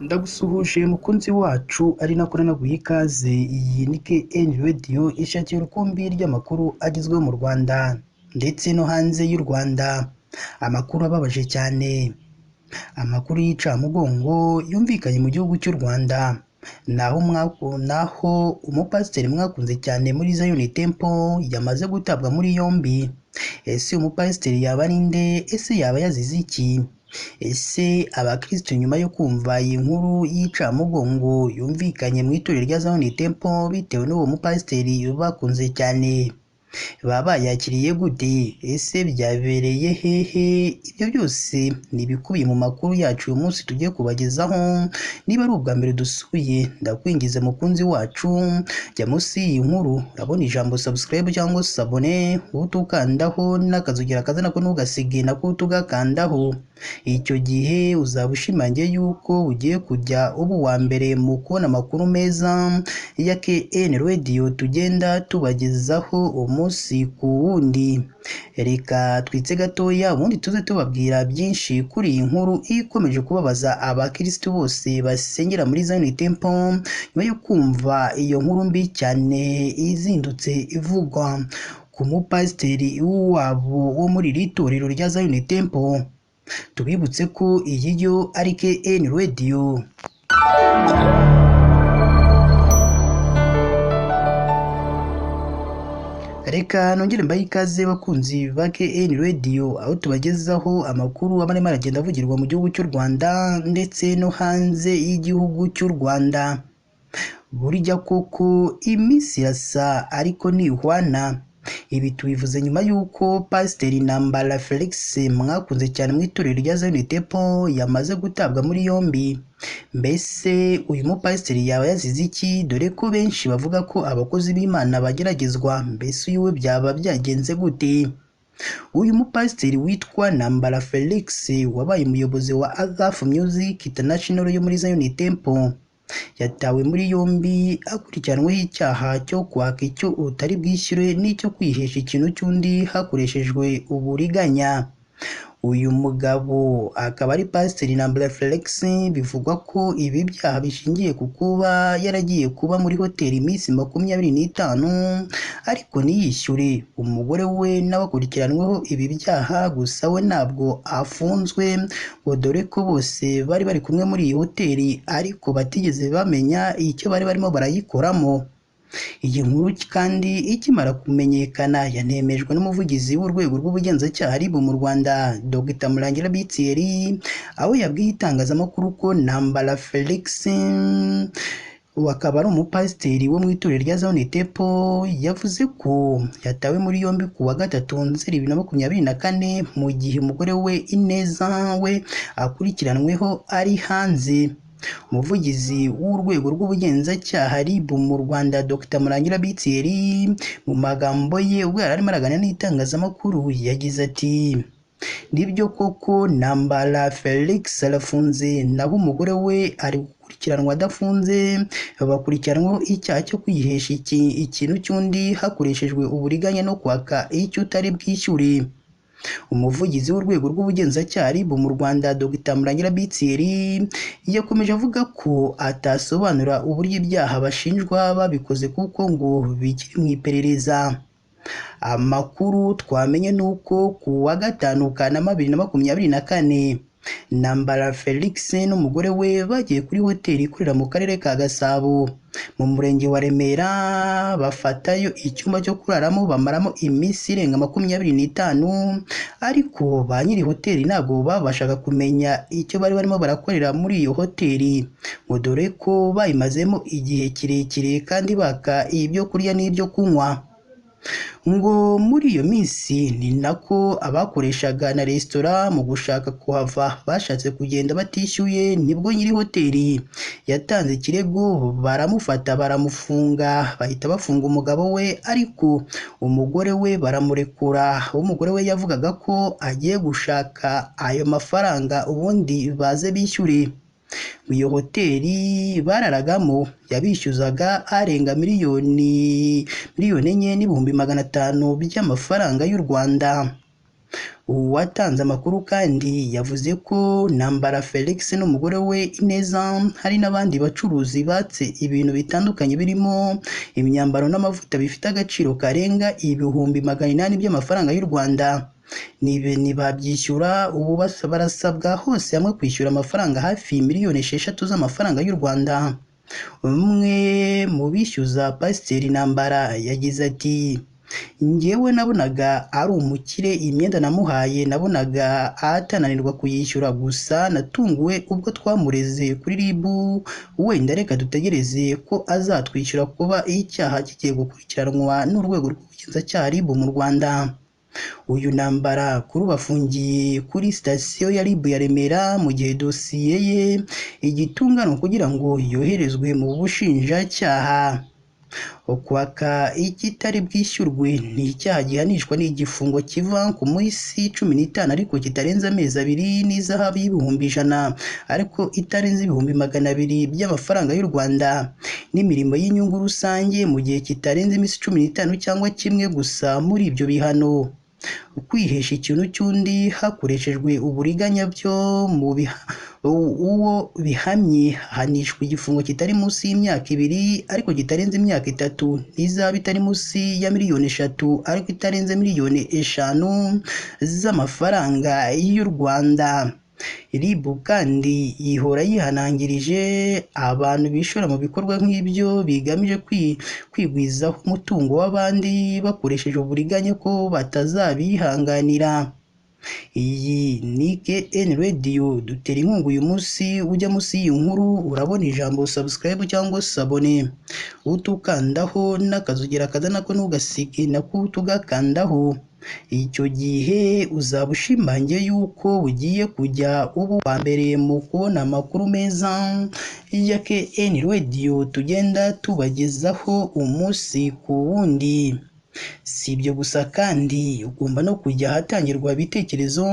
Ndagusuhuje mukunzi wacu ari nako naguha ikaze. Iyi ni KN Radio ishakira urukumbi ry'amakuru agezweho mu Rwanda ndetse no hanze y'u Rwanda. Amakuru ababaje cyane, amakuru y'icamugongo yumvikanye mu gihugu cy'u Rwanda. Naho umupasiteri mwakunze cyane muri Zion Temple yamaze gutabwa muri yombi. Ese umupasiteri yaba ari nde? Ese yaba yazize iki? Ese abakristo nyuma yo kumva iyi nkuru y'icamugongo yumvikanye mu itorero rya Zion Temple bitewe n'uwo mupasiteri bakunze cyane, baba yakiriye gute? Ese byabereye hehe? Ibyo byose ni ibikubiye mu makuru yacu uyu munsi tugiye kubagezaho. Niba ari ubwa mbere dusuye, ndakwingiza mukunzi wacu, jya munsi y'iyi nkuru urabona ijambo subscribe cyangwa se abone, utukandaho n'akazugira kaza nako ntugasige nako tugakandaho. Icyo gihe uzaba ushimangiye yuko ugiye kujya uba uwa mbere mu kubona amakuru meza ya KN Radio tugenda tubagezaho umunsi ku wundi. Reka twitse gatoya ubundi tuze tubabwira byinshi kuri iyi nkuru ikomeje kubabaza abakirisitu bose basengera muri Zion Temple nyuma yo kumva iyo nkuru mbi cyane izindutse ivugwa ku mupasiteri wabo wo muri iri torero rya Zion Temple. Tubibutse ko iyi yo ari KN Radio. Reka nongere mbaye ikaze bakunzi ba KN Radio, aho tubagezaho amakuru amarimo aragenda avugirwa mu gihugu cy'u Rwanda ndetse no hanze y'igihugu cy'u Rwanda. Burya koko iminsi irasa ariko ntihwana. Ibi tubivuze nyuma y'uko Pasiteri Ntambara Felix mwakunze cyane mu itorero rya Zion Temple yamaze gutabwa muri yombi. Mbese uyu mupasiteri yaba yazize iki? Dore ko benshi bavuga ko abakozi b'Imana bageragezwa. Mbese uyu we byaba byagenze gute? Uyu mupasiteri witwa Ntambara Felix wabaye umuyobozi wa Agafu Music International yo muri Zion Temple yatawe muri yombi akurikiranweho icyaha cyo kwaka icyo utari bwishyure n'icyo kwihesha ikintu cy'undi hakoreshejwe uburiganya. Uyu mugabo akaba ari Pasiteri Ntambara Felix. Bivugwa ko ibi byaha bishingiye ku kuba yaragiye kuba muri hoteli iminsi 25 ariko ntiyishyure. Umugore we nawe akurikiranweho ibi byaha, gusa we ntabwo afunzwe ngo dore ko bose bari bari kumwe muri iyi hoteli ariko batigeze bamenya icyo bari barimo barayikoramo. Iyi nkuru kandi ikimara kumenyekana yanemejwe n'umuvugizi w'urwego rw'ubugenzacyaha RIB mu Rwanda Dr Murangira Thierry, aho yabwiye itangazamakuru ko Ntambara Felix akaba ari umupasiteri wo mu itorero rya Zion Temple yavuze ko yatawe muri yombi ku wa 3 Nzeri 2024 mu gihe umugore we Ineza we akurikiranweho ari hanze. Umuvugizi w'urwego rw'ubugenzacyaha RIB mu Rwanda Dr Murangira Thierry mu magambo ye ubwo yari arimo araganira n'itangazamakuru yagize ati: nibyo koko Ntambara Felix arafunze, naho umugore we ari gukurikiranwa adafunze. Bakurikiranweho icyaha cyo kwihesha ikintu cy'undi hakoreshejwe uburiganya no kwaka icyo utari bwishyure. Umuvugizi w'urwego rw'ubugenzacyaha RIB mu Rwanda Dr Murangira Thierry yakomeje avuga ko atasobanura uburyo ibyaha bashinjwa babikoze kuko ngo bikiri mu iperereza. Amakuru twamenye nuko ku wa 5 Kanama 2024 Ntambara Felix n'umugore we bagiye kuri hoteli ikorera mu karere ka Gasabo mu murenge wa Remera, bafatayo icyumba cyo kuraramo bamaramo iminsi irenga 25 ariko ba nyiri hoteli ntabwo babashaga kumenya icyo bari barimo barakorera muri iyo hoteli ngo dore ko bayimazemo igihe kirekire kandi baka ibyo kurya n'ibyo kunywa. Ngo muri iyo minsi ni nako abakoreshaga na resitora mu gushaka kuhava bashatse kugenda batishyuye, nibwo nyiri hoteli yatanze ikirego baramufata baramufunga, bahita bafunga umugabo we ariko umugore we baramurekura. Umugore we yavugaga ko agiye gushaka ayo mafaranga ubundi baze bishyure. Iyo hoteli bararagamo yabishyuzaga arenga miliyoni 4,500 by'amafaranga y'u Rwanda. Uwatanze amakuru kandi yavuze ko Ntambara Felix n'umugore we Ineza hari n'abandi bacuruzi batse ibintu bitandukanye birimo imyambaro n'amavuta bifite agaciro karenga ibihumbi 800 by'amafaranga y'u Rwanda. Ntibabyishyura ubu barasabwa hose hamwe kwishyura amafaranga hafi miliyoni 6 z'amafaranga y'u Rwanda. Umwe mu bishyuza Pasiteri Ntambara yagize ati njyewe nabonaga ari umukire, imyenda namuhaye nabonaga atananirwa kuyishyura, gusa natunguwe ubwo twamureze kuri RIB, wenda reka dutegereze ko azatwishyura kuba icyaha kigiye gukurikiranwa n'urwego rw'ubugenzacyaha RIB mu Rwanda. Uyu Ntambara kuri ubu afungiye kuri sitasiyo ya RIB ya Remera mu gihe dosiye ye igitunganwa kugira ngo yoherezwe mu bushinjacyaha. Kwaka ikitari bwishyurwe ni icyaha gihanishwa n'igifungo kiva ku minsi 15 ariko kitarenze amezi 2 n'izahabu y'ibihumbi 100 ariko itarenze ibihumbi 200 by'amafaranga y'u Rwanda, n'imirimo y'inyungu rusange mu gihe kitarenze iminsi 15 cyangwa kimwe gusa muri ibyo bihano. Kwihesha ikintu cy'undi hakoreshejwe uburiganya byo mu uwo bihamye ahanishwa igifungo kitari munsi y'imyaka 2 ariko kitarenze imyaka 3 n'izaba itari munsi ya miliyoni 3 ariko itarenze miliyoni 5 z'amafaranga y'u Rwanda. RIB kandi ihora yihanangirije abantu bishora mu bikorwa nk'ibyo bigamije kwigwizaho umutungo w'abandi bakoresheje uburiganya ko batazabihanganira. Iyi ni KN Radio, dutera inkunga uyu munsi. Ujya munsi y'iyi nkuru urabona ijambo subscribe cyangwa sabone, utukandaho n'akazogera kaza nako ntugasige nako tugakandaho. Icyo gihe uzaba ushimangiye yuko ugiye kujya ubu wa mbere mu kubona amakuru meza ya KN Radio tugenda tubagezaho umunsi ku wundi. Si ibyo gusa kandi ugomba no kujya ahatangirwa ibitekerezo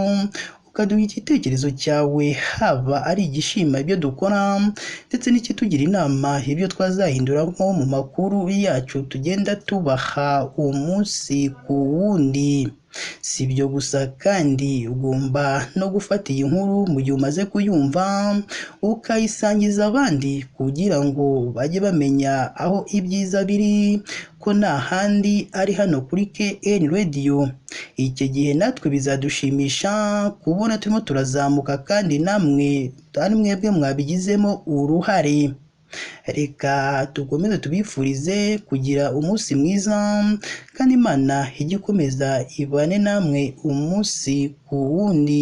ukaduha igitekerezo cyawe, haba ari igishima ibyo dukora ndetse n'ikitugira inama ibyo twazahinduramo mu makuru yacu tugenda tubaha umunsi ku wundi. Si ibyo gusa kandi ugomba no gufata iyi nkuru mu gihe umaze kuyumva ukayisangiza abandi kugira ngo bajye bamenya aho ibyiza biri, ko nta handi ari hano kuri KN Radio. Icyo gihe natwe bizadushimisha kubona turimo turazamuka kandi namwe ari mwebwe mwabigizemo uruhare. Reka tukomeze tubifurize kugira umunsi mwiza kandi Imana ijye ikomeza ibane namwe umunsi ku wundi.